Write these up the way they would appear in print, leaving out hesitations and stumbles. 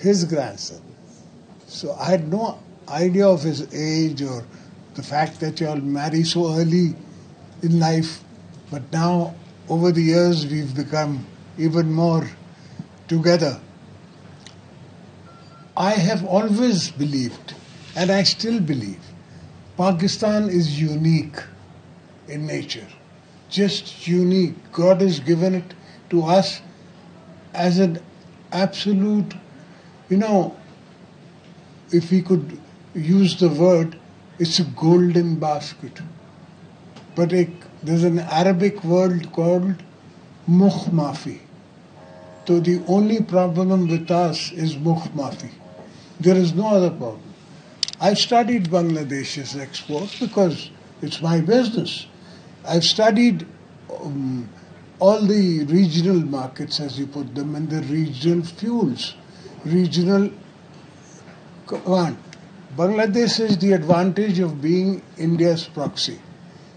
his grandson. So I had no idea of his age or the fact that you all marry so early in life. But now, over the years, we've become even more together. I have always believed, and I still believe, Pakistan is unique in nature. Just unique. God has given it to us as an absolute, if we could use the word, it's a golden basket. But there's an Arabic word called mukh mafi. So the only problem with us is mukh mafi. There is no other problem. I've studied Bangladesh's export because it's my business. I've studied all the regional markets, as you put them, and the regional fuels, regional command. Bangladesh has the advantage of being India's proxy.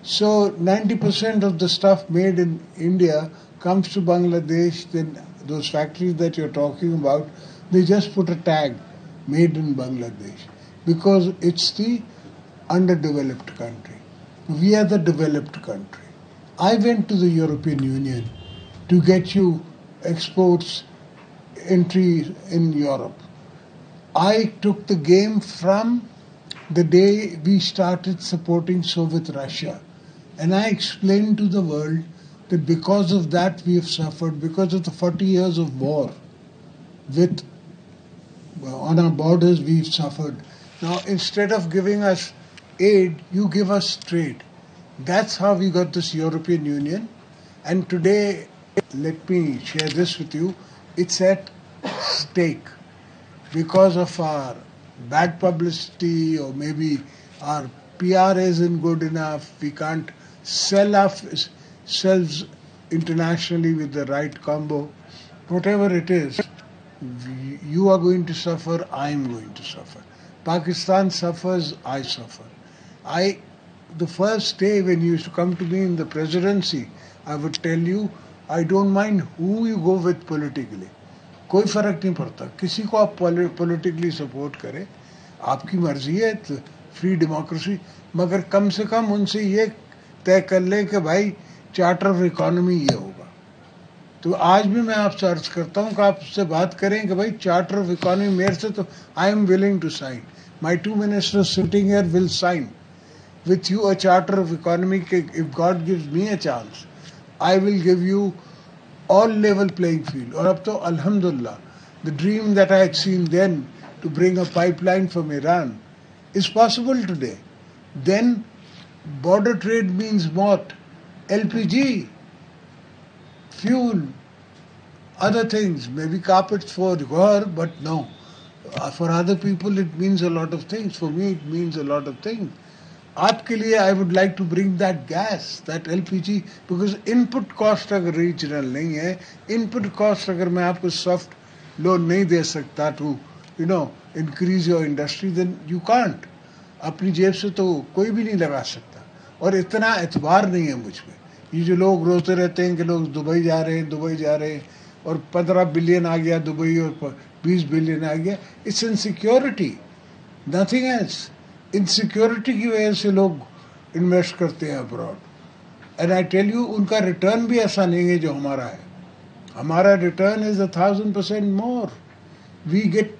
So 90% of the stuff made in India comes to Bangladesh. Then those factories that you're talking about, they just put a tag, made in Bangladesh, because it's the underdeveloped country. We are the developed country. I went to the European Union to get you exports entry in Europe. I took the game from the day we started supporting Soviet Russia. And I explained to the world that because of that we have suffered, because of the 40 years of war on our borders we've suffered. Now instead of giving us aid, you give us trade. That's how we got this European Union. And today, let me share this with you, it's at stake because of our bad publicity, or maybe our PR isn't good enough. We can't sell ourselves internationally with the right combo. Whatever it is, you are going to suffer, I am going to suffer. Pakistan suffers, I suffer. The first day when you used to come to me in the presidency, I would tell you, I don't mind who you go with politically. कोई फर्क नहीं पड़ता, किसी को आप politically support करें, आपकी मर्जी है, फ्री डेमोक्रेसी, मगर कम से कम उनसे ये तय कर लें कि भाई चार्टर ऑफ इकोनॉमी ये होगा. तो आज भी मैं आपसे अर्ज करता हूँ कि आप उससे बात करें कि भाई चार्टर ऑफ इकोनॉमी मेरे से तो I am willing to sign. My 2 ministers sitting here will sign with you a charter of economy. If God gives me a chance, I will give you all level playing field. और अब तो alhamdulillah, the dream that I had seen then to bring a pipeline from Iran is possible today. Then border trade means what? LPG, fuel, other things, maybe carpets for Ghar, but no. For other people it means a lot of things. For me it means a lot of things. आपके लिए I would like to bring that gas, that LPG, because input cost अगर regional नहीं है, input cost अगर मैं आपको soft loan नहीं दे सकता to, increase your industry, then you can't. अपनी जेब से तो कोई भी नहीं लगा सकता. और इतना एतबार नहीं है मुझ में. ये जो लोग रोते रहते हैं कि लोग दुबई जा रहे हैं और 15 बिलियन आ गया दुबई और 20 बिलियन आ गया, it's insecurity, nothing else. Insecurity की वजह से लोग इन्वेस्ट करते हैं abroad. And I tell you, उनका रिटर्न भी ऐसा नहीं है जो हमारा है. हमारा return is 1000% more. We get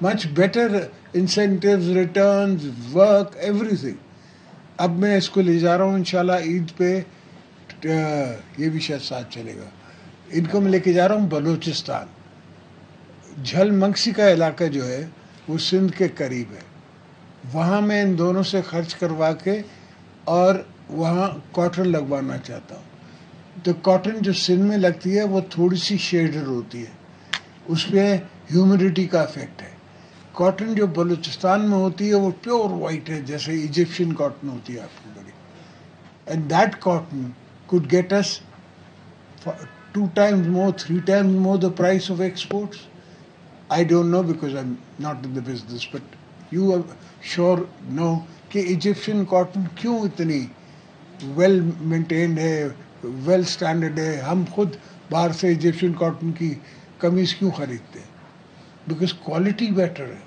much better incentives, returns, work, everything. अब मैं इसको ले जा रहा हूँ इंशाल्लाह ईद पे, ये भी शायद साथ चलेगा. इनको मैं लेके जा रहा हूँ बलूचिस्तान. झलमंगसी का इलाका जो है वो सिंध के करीब है. वहाँ मैं इन दोनों से खर्च करवा के और वहाँ कॉटन लगवाना चाहता हूँ. तो कॉटन जो सिंध में लगती है वो थोड़ी सी शेडेड होती है, उसमें ह्यूमिडिटी का इफेक्ट है. कॉटन जो बलूचिस्तान में होती है वो प्योर वाइट है, जैसे इजिप्शियन कॉटन होती है आपकी बड़ी. And that cotton could get us 2 times more, 3 times more the price of exports. I don't know because I'm not in the business, but you are sure know कि Egyptian cotton क्यों इतनी well maintained है, well standard है. हम खुद बाहर से Egyptian cotton की कमीज क्यों खरीदते हैं? because quality better है.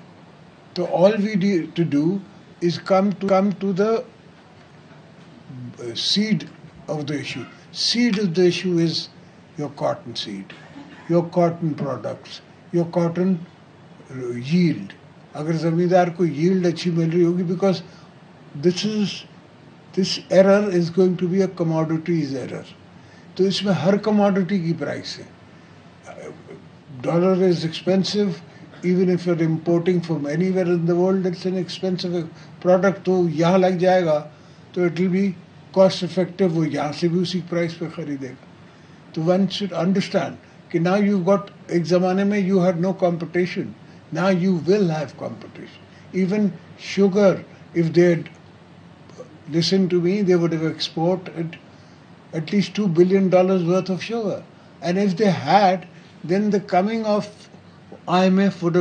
So all we need to do is come to the seed of the issue. Seed of the issue is your cotton seed, your cotton products, your cotton yield. अगर ज़मींदार को yield अच्छी मिल रही होगी, because this error is going to be a commodities error. तो इसमें हर commodity की price है. Dollar is expensive. Even if you're importing from anywhere in the world, it's an expensive product. तो यहाँ लग जाएगा, तो it will be cost effective. वो यहाँ से भी उसी price पे खरीदेगा. तो one should understand कि now you've got, एक ज़माने में you had no competition. Now you will have competition. Even sugar, if they had listened to me, they would have exported at least $2 billion worth of sugar. And if they had, then the coming of IMF would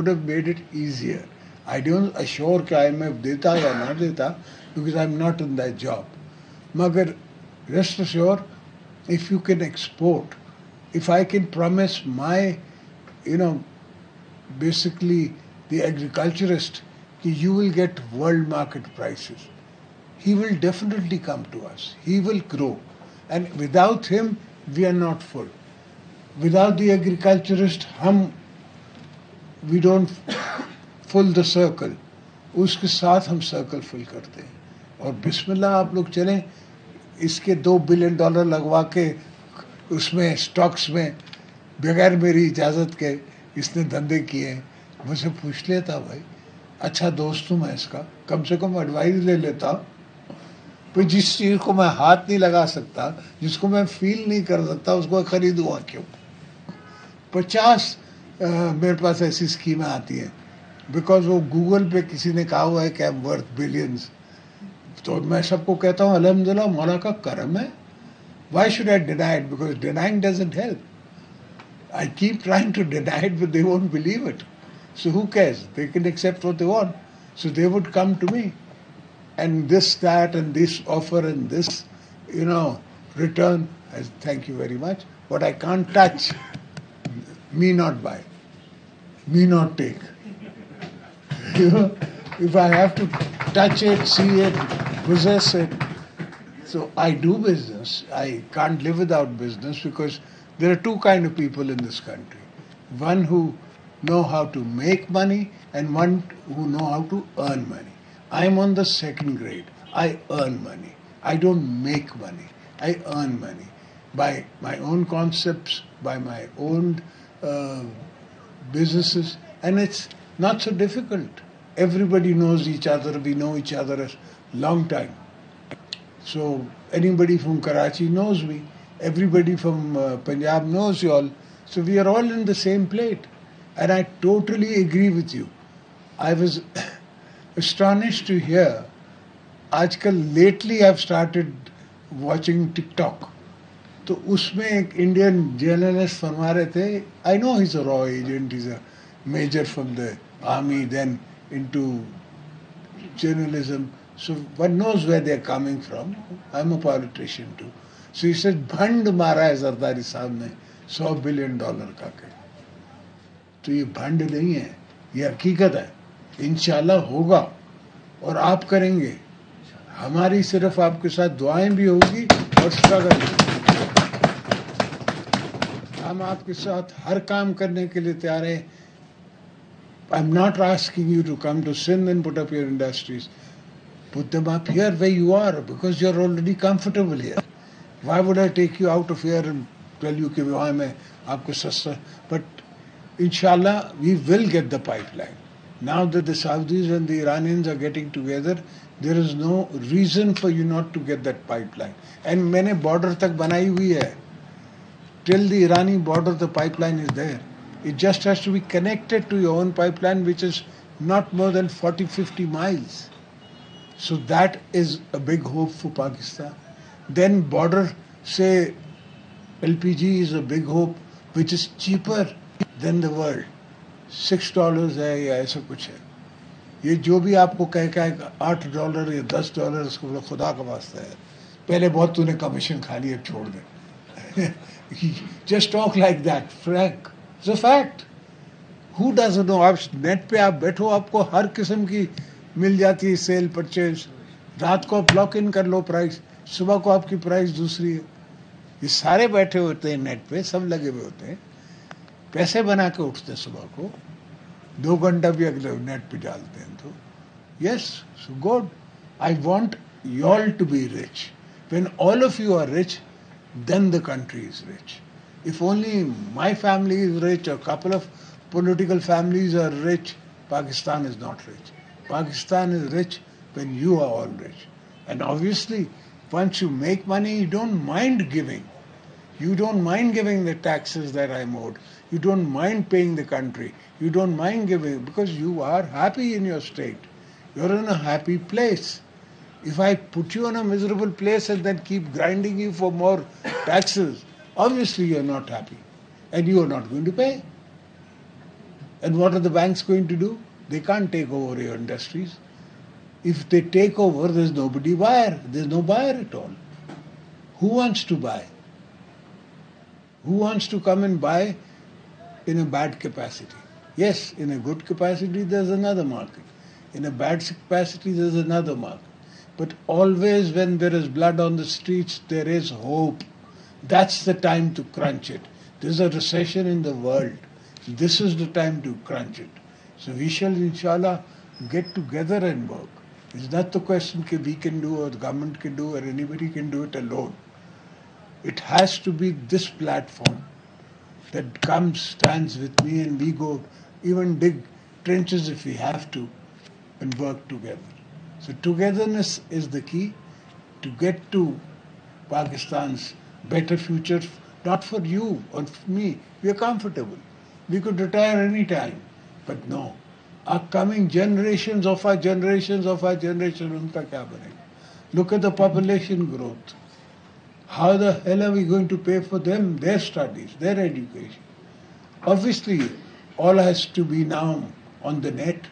have made it easier. I don't assure कि IMF देता या ना देता, because I'm not in that job. मगर rest assured, if you can export, if I can promise my, basically the agriculturist, that you will get world market prices, he will definitely come to us. He will grow. And without him, we are not full. Without the agriculturist, we don't full the circle. उसके साथ हम circle fill करते हैं. और बिस्मिल्लाह आप लोग चलें, इसके $2 billion लगवा के उसमें स्टॉक्स में बगैर मेरी इजाज़त के इसने धंधे किए. मुझसे पूछ लेता, भाई अच्छा दोस्त हूँ मैं इसका, कम से कम एडवाइस ले लेता. भाई जिस चीज़ को मैं हाथ नहीं लगा सकता, जिसको मैं फील नहीं कर सकता, उसको खरीदूँगा क्यों? 50 मेरे पास ऐसी स्कीमें आती हैं, बिकॉज वो गूगल पे किसी ने कहा हुआ है कि आई एम वर्थ बिलियंस. तो मैं सबको कहता हूँ अल्हम्दुलिल्लाह, मौला का करम है. Why should I deny it? Because denying doesn't help. I keep trying to deny it, but they won't believe it. So who cares? They can accept what they want. So they would come to me, and this, that, and this offer, and this, return. As thank you very much. What I can't touch, me not buy, me not take. If I have to touch it, see it, possess it. So I do business. I can't live without business, because there are two kind of people in this country. One who know how to make money, and one who know how to earn money. I am on the second grade. I earn money. I don't make money. I earn money by my own concepts, by my own businesses, and it's not so difficult. Everybody knows each other. We know each other a long time. So anybody from Karachi knows me. Everybody from Punjab knows you all. So we are all in the same plate. And I totally agree with you. I was astonished to hear, lately I've started watching TikTok. तो उसमें एक Indian journalist फरमा रहे थे, I know he's a raw agent, he's a major from the army, then into journalism. So one knows where they're coming from. I'm a politician too. So he said, भंड मारा है जरदारी साहब ने $100 billion का के. तो ये भंड नहीं है, ये हकीकत है. इंशाल्लाह होगा और आप करेंगे. हमारी सिर्फ आपके साथ दुआएं भी होगी और स्ट्रगल भी. हम आपके साथ हर काम करने के लिए तैयार हैं. I'm not asking you to come to Sindh and put up your industries. Put them up here where you are, because you're already comfortable here. Why would I take you out of here and tell you कि वहाँ में आपको सस्ता? But inshallah, we will get the pipeline. Now that the Saudis and the Iranians are getting together, there is no reason for you not to get that pipeline. And मैंने border तक बनाई हुई है. Till the Irani border, the pipeline is there. It just has to be connected to your own pipeline, which is not more than 40-50 miles. So that is a big hope for Pakistan. Then border, say, LPG is a big hope, which is cheaper than the world. $6 है या ऐसा कुछ है. ये जो भी आपको कह $8 या $10, उसको खुदा का वास्ता है. पहले बहुत तूने कमीशन खा ली, अब छोड़ दे. Just talk like that, frank. It's a fact. Who doesn't know? आप नेट पे आप बैठो, आपको हर किस्म की मिल जाती है सेल परचेज. रात को आप लॉक इन कर लो प्राइस, सुबह को आपकी प्राइस दूसरी है. ये सारे बैठे होते हैं नेट पे, सब लगे हुए होते हैं, पैसे बना के उठते हैं सुबह को, 2 घंटा भी अगले नेट पे डालते हैं. तो yes, so good. I want you all to be rich. When all of you are rich, then the country is rich. If only my family is rich, or a couple of political families are rich, Pakistan is not rich. Pakistan is rich when you are all rich. And obviously, once you make money, you don't mind giving. You don't mind giving the taxes that I'm owed. You don't mind paying the country. You don't mind giving because you are happy in your state. You're in a happy place. If I put you in a miserable place and then keep grinding you for more taxes, obviously you're not happy and you are not going to pay. And what are the banks going to do? They can't take over your industries. If they take over, there's nobody buyer. There's no buyer at all. Who wants to buy? Who wants to come and buy in a bad capacity? Yes, in a good capacity, there's another market. In a bad capacity, there's another market. But always when there is blood on the streets, there is hope. That's the time to crunch it. There's a recession in the world. This is the time to crunch it. So we shall, inshallah, get together and work. It's not the question that we can do or the government can do or anybody can do it alone. It has to be this platform that comes, stands with me, and we go even dig trenches if we have to and work together. So togetherness is the key to get to Pakistan's better future, not for you or for me. We are comfortable. We could retire any time. But no. Our coming generations of our generations of our generation, unka kya banega? Look at the population growth. How the hell are we going to pay for them, their studies, their education? Obviously, all has to be now on the net.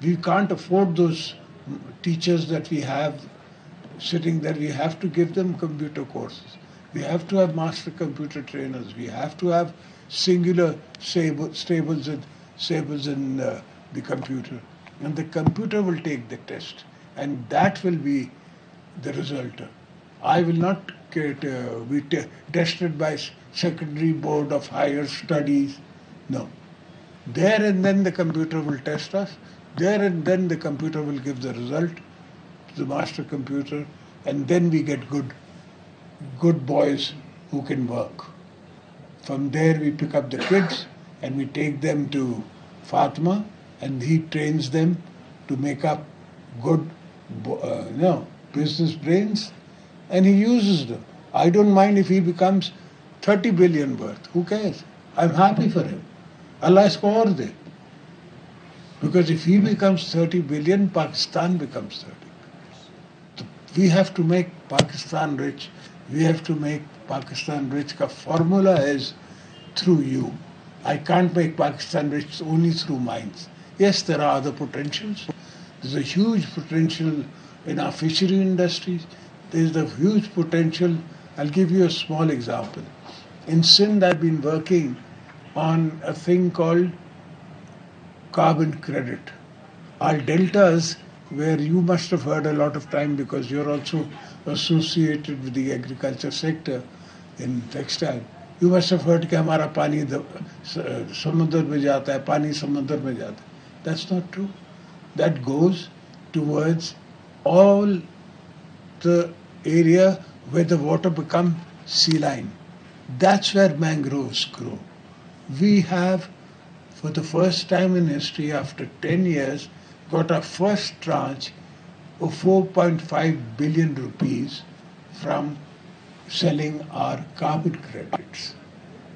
We can't afford those teachers that we have sitting there. We have to give them computer courses. We have to have master computer trainers. We have to have singular stables in the computer. And the computer will take the test. And that will be the result. I will not be tested by secondary board of higher studies. No. There and then the computer will test us. There and then the computer will give the result to the master computer, and then we get good boys who can work. From there we pick up the kids and we take them to Fatima, and he trains them to make up good business brains, and he uses them. I don't mind if he becomes 30 billion worth. Who cares? I'm happy for him. Allah is और दे. Because if he becomes 30 billion, Pakistan becomes 30 billion. So we have to make Pakistan rich. We have to make Pakistan rich. The formula is through you. I can't make Pakistan rich only through mines. Yes, there are other potentials. There's a huge potential in our fishery industries. There's a huge potential. I'll give you a small example. In Sindh, I've been working on a thing called carbon credit. Our deltas, where you must have heard a lot of time because you're also associated with the agriculture sector in textile, you must have heard कि हमारा पानी समुद्र में जाता है, पानी समुद्र में जाता है. That's not true. That goes towards all the area where the water becomes saline. That's where mangroves grow. We have, for the first time in history, after 10 years, got our first tranche of 4.5 billion rupees from selling our carbon credits.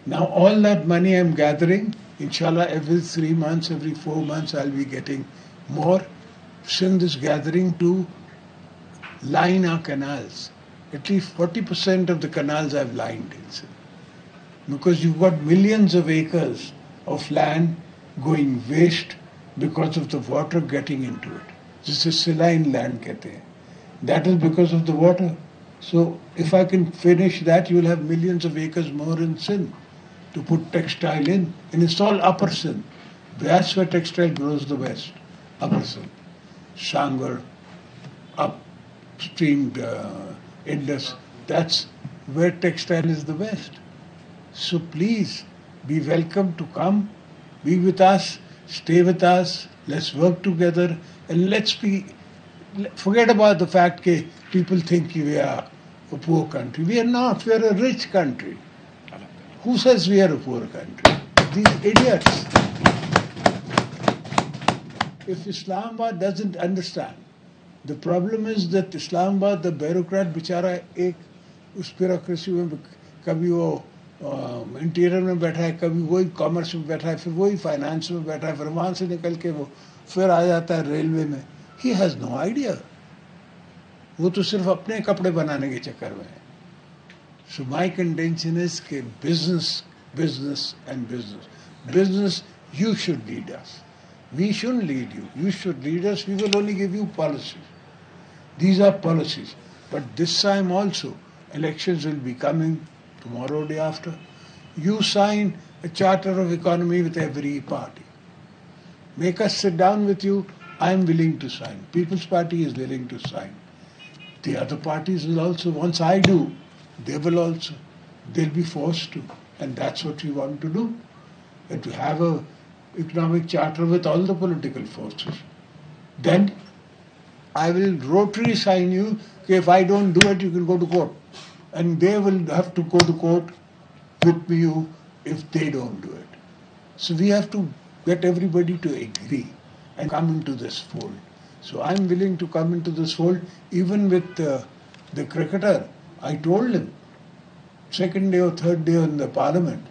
Now all that money I'm gathering, inshallah every 3 months, every 4 months I'll be getting more. Sindh is gathering to line our canals. At least 40% of the canals I've lined in Sindh. Because you've got millions of acres of land going waste because of the water getting into it. This is saline land, कहते हैं. That is because of the water. So if I can finish that, you will have millions of acres more in Sindh to put textile in. And it's all upper Sindh. That's where textile grows the best. Amritsar, Shangar, upstream Indus. That's where textile is the best. So please be welcome to come, be with us, stay with us, let's work together, and forget about the fact that people think we are a poor country. We are not, we are a rich country. Who says we are a poor country? These idiots. If Islamabad doesn't understand, the problem is that Islamabad, the bureaucrat, बेचारा एक उस bureaucracy में कभी वो interior में बैठा है, कभी वही कॉमर्स में बैठा है, फिर वही फाइनेंस में बैठा है, फिर वहाँ से निकल के वो फिर आ जाता है रेलवे में. He has no idea. वो तो सिर्फ अपने कपड़े बनाने के चक्कर में है. So my contention is कि business, you should lead us. We shouldn't lead you. You should lead us. We will only give you policies. These are policies. But this time also, elections will be coming tomorrow, day after. You sign a charter of economy with every party. Make us sit down with you. I am willing to sign. People's Party is willing to sign. The other parties will also, once I do, they will also. They'll be forced to. And that's what we want to do. And to have a economic charter with all the political forces. Then I will rotary sign you, if I don't do it, you can go to court. And they will have to go to court with you if they don't do it. So we have to get everybody to agree and come into this fold. So I'm willing to come into this fold, even with the cricketer. I told him, second day or third day in the parliament,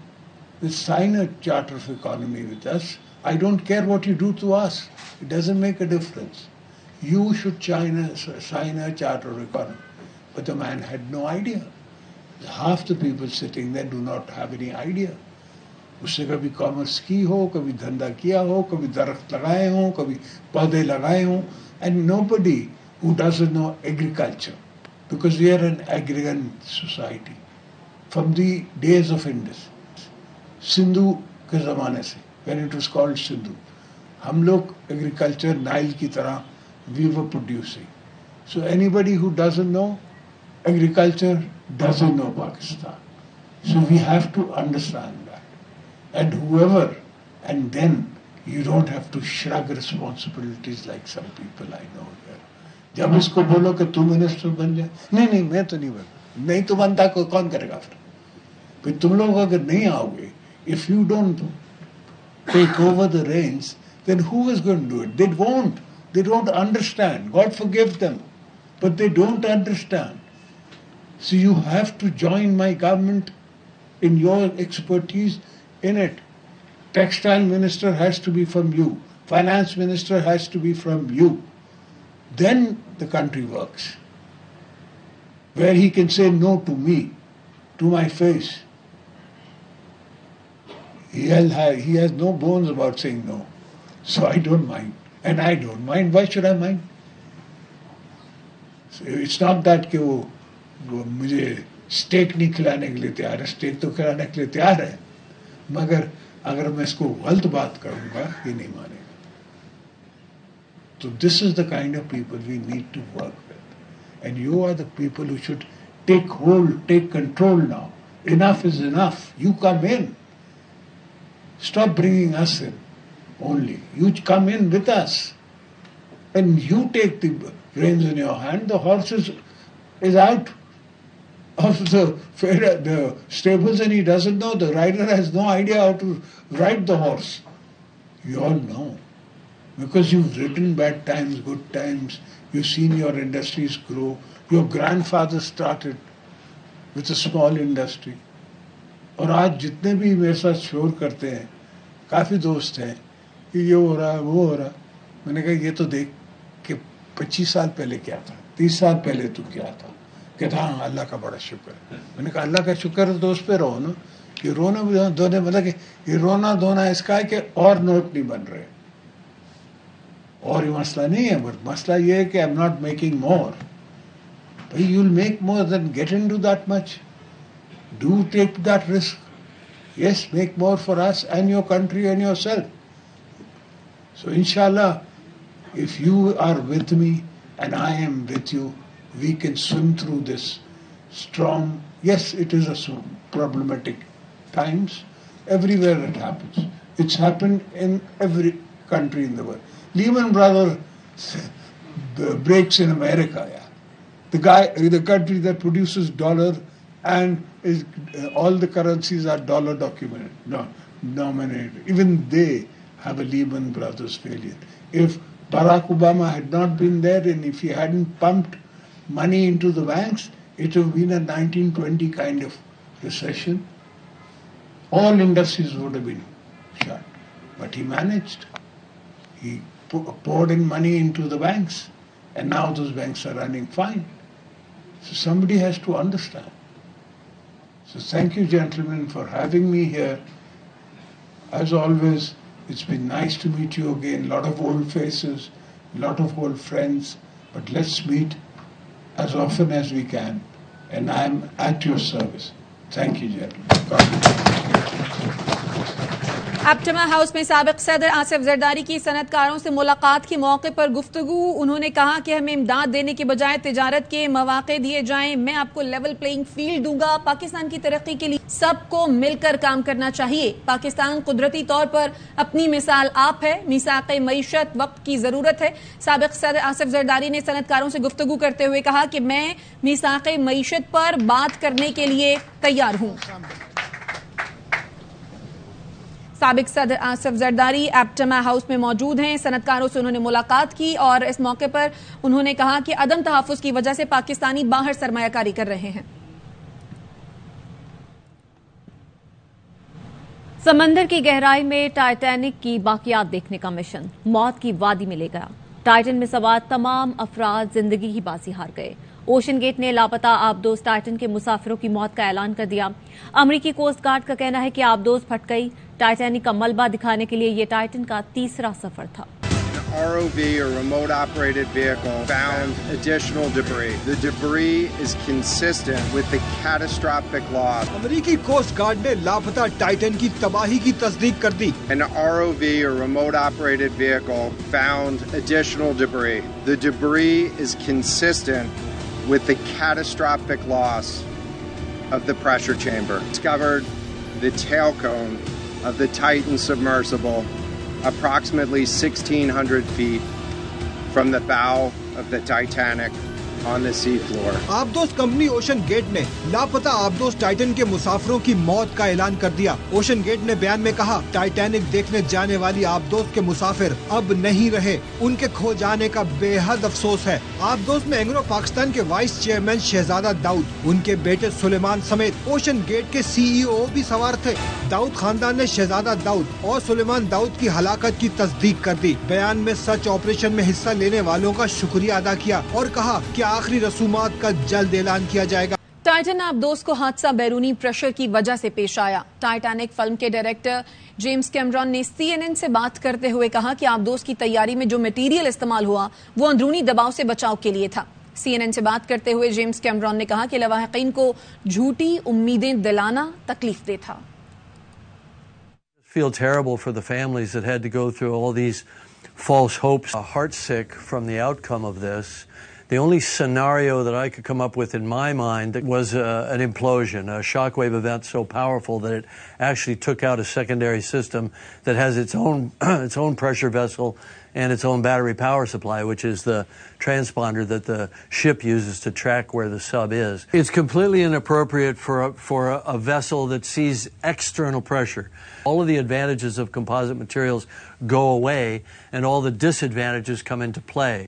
let's sign a charter of economy with us. I don't care what you do to us. It doesn't make a difference. You should sign a charter of economy. But the man had no idea. Half the people sitting there do not have any idea. उससे कभी commerce की हो, कभी धंधा किया हो, कभी दरख्त लगाए हों, कभी पौधे लगाए हों. And nobody who doesn't know agriculture, because we are an agrarian society. From the days of Indus, Sindhu के ज़माने से, when it was called Sindhu, हम लोग agriculture नाइल की तरह we were producing. So anybody who doesn't know agriculture doesn't know Pakistan. So we have to understand that. And whoever, and then you don't have to shrug responsibilities like some people I know here. जब इसको बोलो कि तुम minister बन जाए, नहीं मैं तो नहीं बन, नहीं तो बनता कौन करेगा फिर? फिर तुम लोग अगर नहीं आओगे, if you don't take over the reins, then who is going to do it? They won't. They don't understand. God forgive them. But they don't understand. So you have to join my government in your expertise in it. Textile minister has to be from you. Finance minister has to be from you. Then the country works. Where he can say no to me, to my face. He has no bones about saying no. So I don't mind. And I don't mind. Why should I mind? So it's not that कि वो मुझे stake नहीं खिलाने के लिए तैयार है. Stake तो खिलाने के लिए तैयार है, मगर अगर मैं इसको गलत बात करूँगा, ये नहीं मानेगा. So this is the kind of people we need to work with. And you are the people who should take hold, take control now. Enough is enough. You come in. Stop bringing us in only. You come in with us. And you take the reins in your hand. The horse is out of the stables and he doesn't know. The rider has no idea how to ride the horse. You all know. Because you've ridden bad times, good times. You've seen your industries grow. Your grandfather started with a small industry. और आज जितने भी मेरे साथ शोर करते हैं, काफ़ी दोस्त हैं कि ये हो रहा है, वो हो रहा है. मैंने कहा ये तो देख कि 25 साल पहले क्या था, 30 साल पहले तो क्या था. कहता हाँ अल्लाह का बड़ा शुक्र है. मैंने कहा अल्लाह का शुक्र है तो उस पर रहो ना. ये रोना धोने मतलब कि ये रोना धोना इसका है कि और नोट नहीं बन रहे. और ये मसला नहीं है, बट मसला ये है कि I am not making more. भाई you will make more then get into that much. Do take that risk. Yes, make more for us and your country and yourself. So inshallah, if you are with me and I am with you, we can swim through this storm. Yes, it is a problematic times. Everywhere it happens. It's happened in every country in the world. Lehman Brothers breaks in America. Yeah. The country that produces dollar and is all the currencies are dollar denominated. Even they have a Lehman Brothers failure. If Barack Obama had not been there and if he hadn't pumped money into the banks, it would have been a 1920 kind of recession. All industries would have been shut. But he managed. He poured in money into the banks, and now those banks are running fine. So somebody has to understand. So thank you, gentlemen, for having me here. As always, it's been nice to meet you again. A lot of old faces, a lot of old friends. But let's meet as often as we can. And I'm at your service. Thank you, gentlemen. God bless. एप्टमा house में साबिक सदर आसिफ जरदारी की सनतकारों से मुलाकात के मौके पर गुफ्तगू। उन्होंने कहा कि हमें इमदाद देने के बजाय तिजारत के मौके दिए जाएं। मैं आपको लेवल प्लेइंग फील्ड दूंगा। पाकिस्तान की तरक्की के लिए सबको मिलकर काम करना चाहिए। पाकिस्तान कुदरती तौर पर अपनी मिसाल आप है। मीसाक़े मईशत वक्त की जरूरत है। साबिक सदर आसिफ जरदारी ने सनतकारों से गुफ्तगू करते हुए कहा कि मैं मीसाक़े मईशत पर बात करने के लिए तैयार हूं। साबिक सदर आसिफ जरदारी एप्टमा हाउस में मौजूद हैं। सनतकारों से उन्होंने मुलाकात की और इस मौके पर उन्होंने कहा कि अदम तहफ़्फ़ुज़ की वजह से पाकिस्तानी बाहर सरमायाकारी कर रहे हैं। समंदर की गहराई में टाइटैनिक की बाकियात देखने का मिशन मौत की वादी में ले गया। टाइटन में सवार तमाम अफराद जिंदगी ही बाजी हार गए। ओशन गेट ने लापता आबदोज टाइटन के मुसाफिरों की मौत का ऐलान कर दिया। अमरीकी कोस्ट गार्ड का कहना है कि आबदोज फट गई। टाइटैनिक का मलबा दिखाने के लिए ये टाइटन का तीसरा सफर था। ROV, or remote operated vehicle, found additional debris. The debris is consistent with the catastrophic loss. अमरीकी कोस्ट गार्ड ने लापता टाइटन की तबाही की तस्दीक कर दी। An ROV, or remote operated vehicle, found additional debris. The debris is consistent with the catastrophic loss of the pressure chamber. Discovered the tail cone of the Titan submersible approximately 1,600 feet from the bow of the Titanic on the seafloor. आबदोज company OceanGate ने लापता आबदोज Titan के मुसाफिरों की मौत का ऐलान कर दिया। ओशन गेट ने बयान में कहा, टाइटैनिक देखने जाने वाली आबदोज के मुसाफिर अब नहीं रहे। उनके खो जाने का बेहद अफसोस है। आबदोज में एंग्लो पाकिस्तान के वाइस चेयरमैन शहजादा दाऊद, उनके बेटे सुलेमान समेत ओशन गेट के CEO भी सवार थे। दाऊद खानदान ने शहजादा दाऊद और सुलेमान दाऊद की हलाकत की तस्दीक कर दी। बयान में सर्च ऑपरेशन में हिस्सा लेने वालों का शुक्रिया अदा किया और कहा कि आखिरी रसूमात का जल्द ऐलान किया जाएगा। टाइटन आबदोज को हादसा बैरूनी प्रेशर की वजह से पेश आया। टाइटैनिक फिल्म के डायरेक्टर जेम्स कैमरॉन ने CNN से बात करते हुए कहा कि आबदोज की तैयारी में जो मटेरियल इस्तेमाल हुआ वो अंदरूनी दबाव से बचाव के लिए था। CNN से बात करते हुए जेम्स कैमरॉन ने कहा कि लवाहिकीन को झूठी उम्मीदें दिलाना तकलीफदेह था। Feel terrible for the families that had to go through all these false hopes. Heartsick from the outcome of this. The only scenario that I could come up with in my mind was an implosion, a shockwave event so powerful that it actually took out a secondary system that has its own pressure vessel and its own battery power supply, which is the transponder that the ship uses to track where the sub is. It's completely inappropriate for a vessel that sees external pressure. All of the advantages of composite materials go away and all the disadvantages come into play.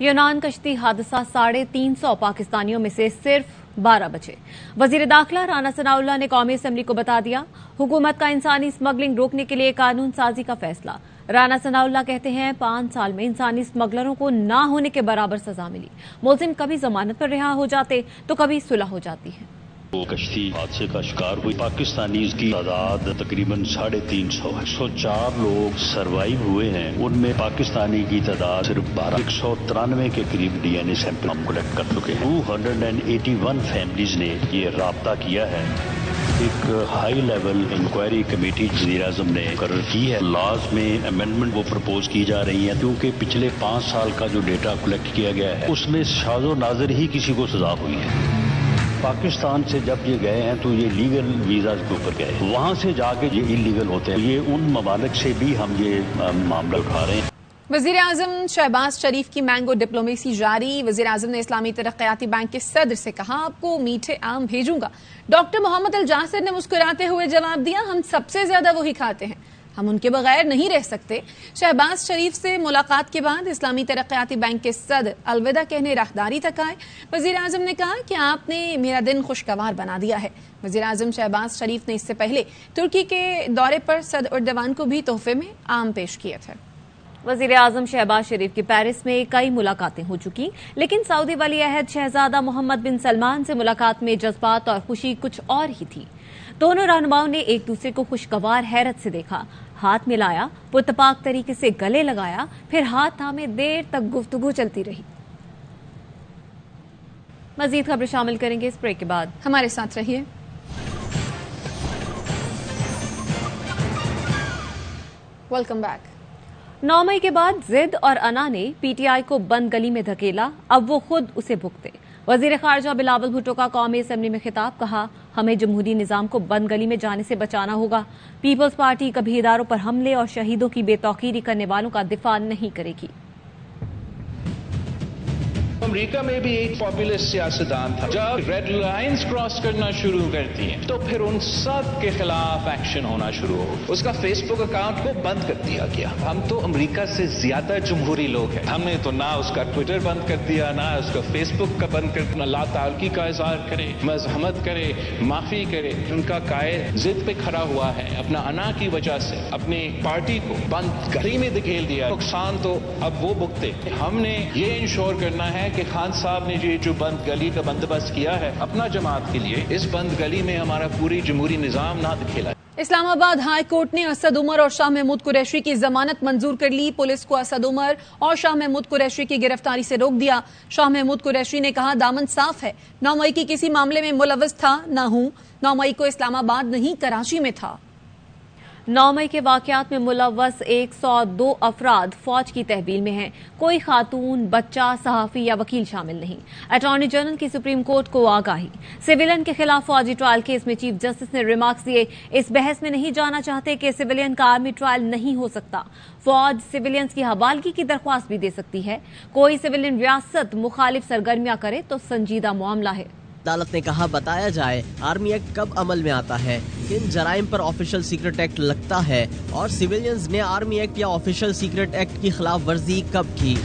यूनान कश्ती हादसा 350 पाकिस्तानियों में से सिर्फ 12 बचे। वजीर दाखिला राना सनाउल्लाह ने कौमी असेंबली को बता दिया, हुकूमत का इंसानी स्मगलिंग रोकने के लिए कानून साजी का फैसला। राना सनाउल्लाह कहते हैं 5 साल में इंसानी स्मगलरों को ना होने के बराबर सजा मिली। मुलजिम कभी जमानत पर रिहा हो जाते तो कभी सुलह हो जाती है। कश्ती हादसे का शिकार हुई पाकिस्तानी की तादाद तकरीबन 350 है। 104 लोग सरवाइव हुए हैं, उनमें पाकिस्तानी की तादाद सिर्फ 193 के करीब DNA सैंपल हम कलेक्ट कर चुके हैं। 281 फैमिलीज ने ये राब्ता किया है कि ایک ہائی لیول انکوائری کمیٹی وزیر اعظم نے مقرر کی ہے. لاز میں امینڈمنٹ وہ پرپوز کی جا رہی ہیں کیونکہ پچھلے 5 سال کا جو ڈیٹا کلیکٹ کیا گیا ہے اس میں شاذ و نادر ہی کسی کو سزا ہوئی ہے. پاکستان سے جب یہ گئے ہیں تو یہ لیگل ویزا کے اوپر گئے, وہاں سے جا کے یہ انلیگل ہوتے ہیں. یہ ان ممالک سے بھی ہم یہ معاملہ اٹھا رہے ہیں. وزیر اعظم شہباز شریف کی مینگو ڈپلومیسی جاری. وزیر اعظم نے اسلامی ترقیاتی بینک کے صدر سے کہا آپ کو میٹھے آم بھیجوں گا. ڈاکٹر محمد الجاسر نے مسکراتے ہوئے جواب دیا ہم سب سے زیادہ وہی کھاتے ہیں, ہم ان کے بغیر نہیں رہ سکتے. شہباز شریف سے ملاقات کے بعد اسلامی ترقیاتی بینک کے صدر الوداع کہنے راہداری تک آئے. وزیر اعظم نے کہا کہ آپ نے میرا دن خوشگوار بنا دیا ہے. وزیر اعظم شہباز شریف نے اس سے پہلے ترکی کے دورے پر صدر اردوان کو بھی تحفے میں آم پیش کیے تھے. وزیر اعظم شہباز شریف کی پیرس میں کئی ملاقاتیں ہو چکی, لیکن سعودی ولی عہد شہزادہ محمد بن سلمان سے ملاقات میں جذبات اور خوشی کچھ اور ہی تھی. دونوں رہنماؤں نے ایک دوسرے کو خوشگوار حیرت سے دیکھا, ہاتھ ملایا, پرتپاک طریقے سے گلے لگایا, پھر ہاتھ تھامے دیر تک گفتگو چلتی رہی. مزید خبریں شامل کریں گے اس بریک کے بعد, ہمارے ساتھ رہیے. Welcome back. 9 مئی کے بعد ضد اور انا نے پی ٹی آئی کو بند گلی میں دھکیلا, اب وہ خود اسے بھگتے. وزیر خارجہ بلاول بھٹو کا قومی اسمبلی میں خطاب, کہا ہمیں جمہوری نظام کو بند گلی میں جانے سے بچانا ہوگا. پیپلز پارٹی کبھی اداروں پر حملے اور شہیدوں کی بے توقیری کرنے والوں کا دفاع نہیں کرے گی. امریکہ میں بھی ایک پاپولسٹ سیاستدان تھا, جب ریڈ لائنز کراس کرنا شروع کرتی ہیں تو پھر ان سب کے خلاف ایکشن ہونا شروع ہو. اس کا فیس بک اکاؤنٹ کو بند کر دیا گیا. ہم تو امریکہ سے زیادہ جمہوری لوگ ہیں, ہم نے تو نہ اس کا ٹویٹر بند کر دیا, نہ اس کا فیس بک کا بند کر دیا. اللہ تعالی کا اظہار کرے, مذمت کرے, معافی کرے. ان کا قائد ضد پہ کھڑا ہوا ہے, اپنا انا کی وجہ سے اپنی پارٹی کو بند گلی میں دھکیل دیا. نقصان تو اب وہ بھگتے. ہم نے یہ انشور کرنا ہے کہ خان صاحب نے یہ جو بند گلی کا بندوبست کیا ہے اپنا جماعت کے لیے, اس بند گلی میں ہمارا پوری جمہوری نظام نہ دکھیلا. اسلام آباد ہائی کورٹ نے اسد عمر اور شاہ محمود قریشی کی ضمانت منظور کر لی. پولیس کو اسد عمر اور شاہ محمود قریشی کی گرفتاری سے روک دیا. شاہ محمود قریشی نے کہا دامن صاف ہے, 9 مئی کی کسی معاملے میں ملوث تھا نہ ہوں. 9 مئی کو اسلام آباد نہیں کراچی میں تھا. 9 مئی کے واقعات میں ملوث 102 افراد فوج کی تحویل میں ہیں. کوئی خاتون, بچہ, صحافی یا وکیل شامل نہیں. اٹارنی جنرل کی سپریم کورٹ کو آگاہی. سویلین کے خلاف فوجی ٹرائل کیس میں چیف جسٹس نے ریمارکس دیے, اس بحث میں نہیں جانا چاہتے کہ سویلین کا آرمی ٹرائل نہیں ہو سکتا. فوج سویلینز کی حوالگی کی درخواست بھی دے سکتی ہے. کوئی سویلین ریاست مخالف سرگرمیاں کرے تو سنجیدہ معاملہ ہے. عدالت نے کہا بتایا جائے آرمی ایکٹ کب عمل میں آتا ہے, کن جرائم پر آفیشل سیکرٹ ایکٹ لگتا ہے, اور سویلینز نے آرمی ایکٹ یا آفیشل سیکرٹ ایکٹ کی خلاف ورزی کب کی.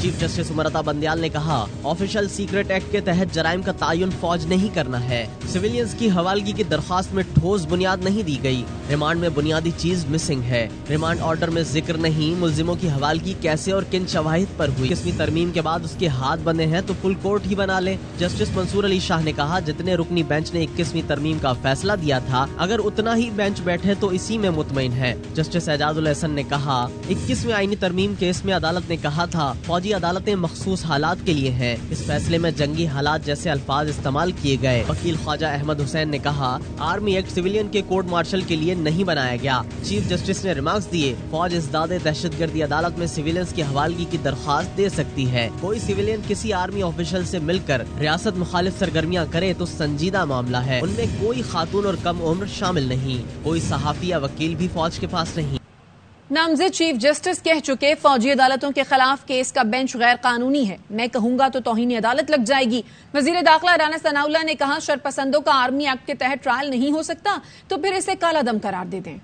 چیف جسٹس عمر بندیال نے کہا آفیشل سیکرٹ ایکٹ کے تحت جرائم کا تعین فوج نہیں کرنا ہے. سویلینز کی حوالگی کی درخواست میں ٹھوس بنیاد نہیں دی گئی. ریمانڈ میں بنیادی چیز مسنگ ہے. ریمانڈ آرڈر میں ذکر نہیں ملزموں کی حوالگی کیسے اور کن شواہد پر ہوئی. 21ویں ترمیم کے بعد اس کے ہاتھ بندے ہیں تو فل کورٹ ہی بنا لے. جسٹس منصور علی شاہ نے کہا جتنے رکنی بینچ نے 21ویں ترمیم کا فیصلہ دیا تھا اگر اتنا ہی بینچ بیٹھے تو اسی میں مطمئن ہے. جسٹس اعجاز الحسن نے کہا 21ویں آئینی ترمیم کیس میں عدالت نے کہا تھا فوجی عدالتیں مخصوص حالات کے لیے ہیں. اس فیصلے میں جنگی حالات جیسے الفاظ استعمال کیے گئے. وکیل خواجہ احمد حسین نے کہا آرمی ایکٹ سویلین کے کورٹ مارشل کے لیے نہیں بنایا گیا. چیف جسٹس نے ریمارکس دیے فوج ازداد دہشت گردی عدالت میں سویلینز کی حوالگی کی درخواست دے سکتی ہے. کوئی سویلین کسی آرمی آفیشل سے مل کر ریاست مخالف سرگرمیاں کرے تو سنجیدہ معاملہ ہے. ان میں کوئی خاتون اور کم عمر شامل نہیں. کوئی صحافی یا وکیل بھی فوج کے پاس نہیں. نامزد چیف جسٹس کہہ چکے فوجی عدالتوں کے خلاف کیس کا بینچ غیر قانونی ہے. میں کہوں گا تو توہین عدالت لگ جائے گی. وزیر داخلہ رانا ثناءاللہ نے کہا شرپسندوں کا آرمی ایکٹ کے تحت ٹرائل نہیں ہو سکتا تو پھر اسے کالا دم قرار دے دیں.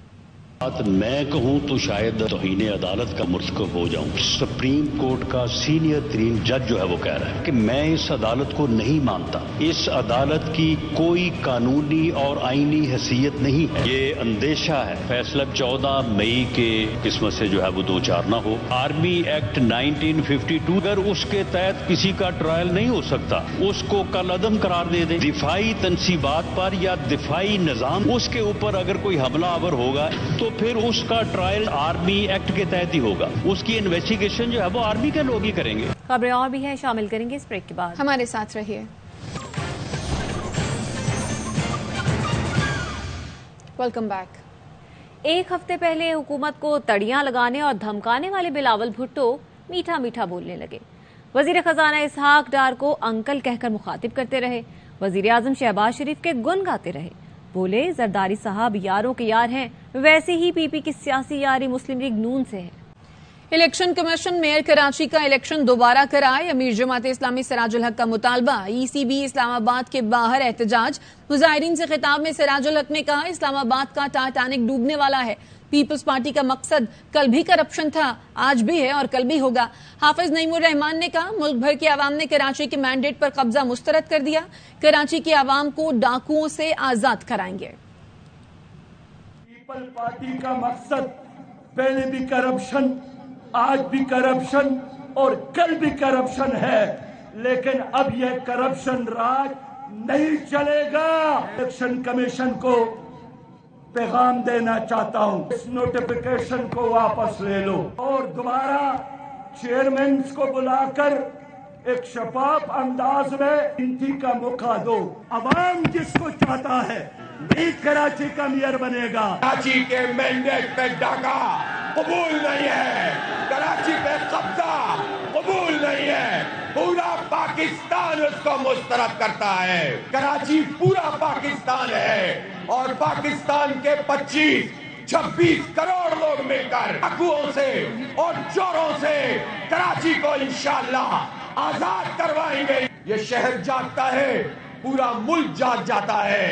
میں کہوں تو شاید توہین عدالت کا مرتکب ہو جاؤں. سپریم کورٹ کا سینئر ترین جج جو ہے وہ کہہ رہا ہے کہ میں اس عدالت کو نہیں مانتا. اس عدالت کی کوئی قانونی اور آئینی حیثیت نہیں ہے. یہ اندیشہ ہے فیصلہ 14 مئی کے قسمت سے جو ہے وہ دو چار نہ ہو. آرمی ایکٹ 1952 اگر اس کے تحت کسی کا ٹرائل نہیں ہو سکتا اس کو کالعدم قرار دے دیں. دفاعی تنصیبات پر یا دفاعی نظام اس کے اوپر اگر کوئی حملہ آور ہوگا تو پھر اس کا ٹرائل آرمی ایکٹ کے تحت ہی ہوگا. اس کی انویسٹیگیشن جو ہے وہ آرمی کے لوگ ہی کریں گے. خبریں اور بھی ہیں شامل کریں گے اس بریک کے بعد. ہمارے ساتھ رہیے. Welcome back. एक हफ्ते पहले हुकूमत को तड़ियां लगाने और धमकाने वाले बिलावल भुट्टो मीठा मीठा बोलने लगे। वजीर खजाना इसहाक डार को अंकल कहकर मुखातिब करते रहे। वजीर आजम शहबाज शरीफ के गुण गाते रहे। बोले जरदारी साहब यारों के यार हैं, वैसे ही पीपी की सियासी यारी मुस्लिम लीग नून से है। इलेक्शन कमीशन मेयर कराची का इलेक्शन दोबारा कराए, अमीर जमात इस्लामी सिराजुल हक का मुतालबा। ईसीबी इस्लामाबाद के बाहर एहतजाज। मुजाहिरीन से खिताब में सिराजुल हक ने कहा इस्लामाबाद का टाइटैनिक डूबने वाला है। पीपल्स पार्टी का मकसद कल भी करप्शन था, आज भी है और कल भी होगा। हाफिज नईमुर रहमान ने कहा मुल्क भर की आवाम ने कराची के मैंडेट पर कब्जा मुस्तरद कर दिया। कराची की आवाम को डाकुओं से आजाद कराएंगे। पीपल पार्टी का मकसद पहले भी करप्शन, आज भी करप्शन और कल भी करप्शन है, लेकिन अब यह करप्शन राज नहीं चलेगा। इलेक्शन कमीशन को पैगाम देना चाहता हूं, इस नोटिफिकेशन को वापस ले लो और दोबारा चेयरमैन को बुलाकर एक शफाफ अंदाज में गिनती का मौका दो। अवाम जिसको चाहता है वही कराची का मेयर बनेगा। कराची के मैंडेट पे डाका कबूल नहीं है, कराची पे कब्जा कबूल नहीं है, पूरा पाकिस्तान उसको मुस्तरद करता है। कराची पूरा पाकिस्तान है और पाकिस्तान के 25-26 करोड़ लोग मिलकर डाकुओं से और चोरों से कराची को इंशाअल्लाह आजाद करवाएंगे। ये शहर जागता है, पूरा मुल्क जाग जाता है।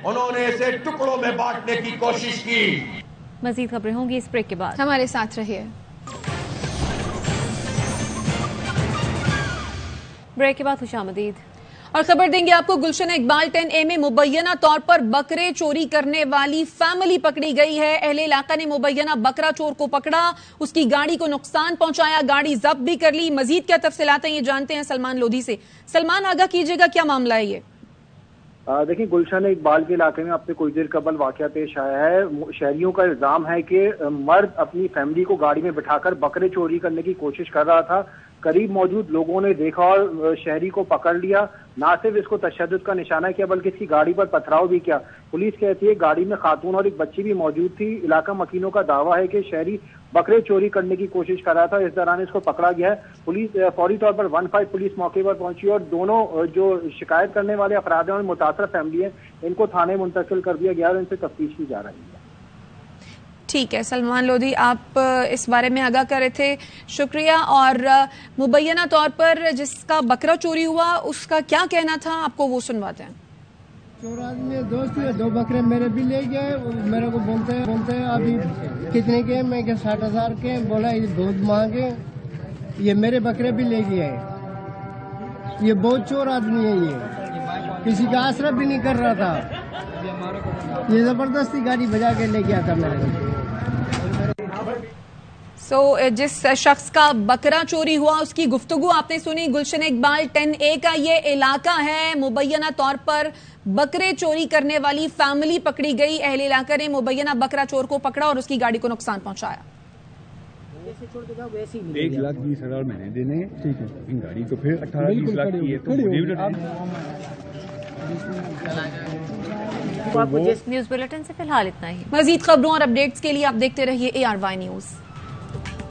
उन्होंने इसे टुकड़ों में बांटने की कोशिश की। मजीद खबरें होंगी इस ब्रेक के बाद, हमारे साथ रहिए। ब्रेक के बाद खुशामदीद। और खबर देंगे आपको गुलशन इकबाल 10A में मुबैना तौर पर बकरे चोरी करने वाली फैमिली पकड़ी गई है। अहले इलाका ने मुबैना बकरा चोर को पकड़ा, उसकी गाड़ी को नुकसान पहुंचाया, गाड़ी जब्त भी कर ली। मजीद क्या तफसीलात हैं ये जानते हैं सलमान लोधी से। सलमान आगाह कीजिएगा, क्या मामला है ये? देखिए गुलशन इकबाल के इलाके में अब से कुछ देर कबल वाकया पेश आया है। शहरियों का इल्जाम है कि मर्द अपनी फैमिली को गाड़ी में बिठाकर बकरे चोरी करने की कोशिश कर रहा था। करीब मौजूद लोगों ने देखा और शहरी को पकड़ लिया। ना सिर्फ इसको तशद्दुद का निशाना किया बल्कि इसकी गाड़ी पर पथराव भी किया। पुलिस कहती है गाड़ी में खातून और एक बच्ची भी मौजूद थी। इलाका मकीनों का दावा है कि शहरी बकरे चोरी करने की कोशिश कर रहा था, इस दौरान इसको पकड़ा गया है। पुलिस फौरी तौर पर 15 पुलिस मौके पर पहुंची और दोनों जो शिकायत करने वाले अफराद हैं और मुतासर फैमिली है इनको थाने मुंतकिल कर दिया गया और इनसे तफ्तीश की जा रही है। ठीक है सलमान लोधी, आप इस बारे में आगाह कर रहे थे, शुक्रिया। और मुबैना तौर पर जिसका बकरा चोरी हुआ उसका क्या कहना था आपको वो सुनवाते हैं। चोर आदमी दोस्त है, 2 बकरे मेरे भी ले गए। मेरे को बोलते हैं अभी कितने के? मैं क्या 60,000 के? बोला ये बहुत महंगे, ये मेरे बकरे भी ले गए। ये बहुत चोर आदमी है, ये किसी का आश्रय भी नहीं कर रहा था, ये जबरदस्ती गाड़ी बजा के ले गया था मेरे। जिस शख्स का बकरा चोरी हुआ उसकी गुफ्तगू आपने सुनी। गुलशन इकबाल 10A का ये इलाका है। मुबैना तौर पर बकरे चोरी करने वाली फैमिली पकड़ी गई। अहले इलाका ने मुबैना बकरा चोर को पकड़ा और उसकी गाड़ी को नुकसान पहुंचाया। 1,20,000 मैंने देने हैं, ठीक है, इन गाड़ी को फिर 18-20 लाख की है तो न्यूज बुलेटिन से फिलहाल इतना ही। मजीद खबरों और अपडेट्स के लिए आप देखते रहिए ARY न्यूज।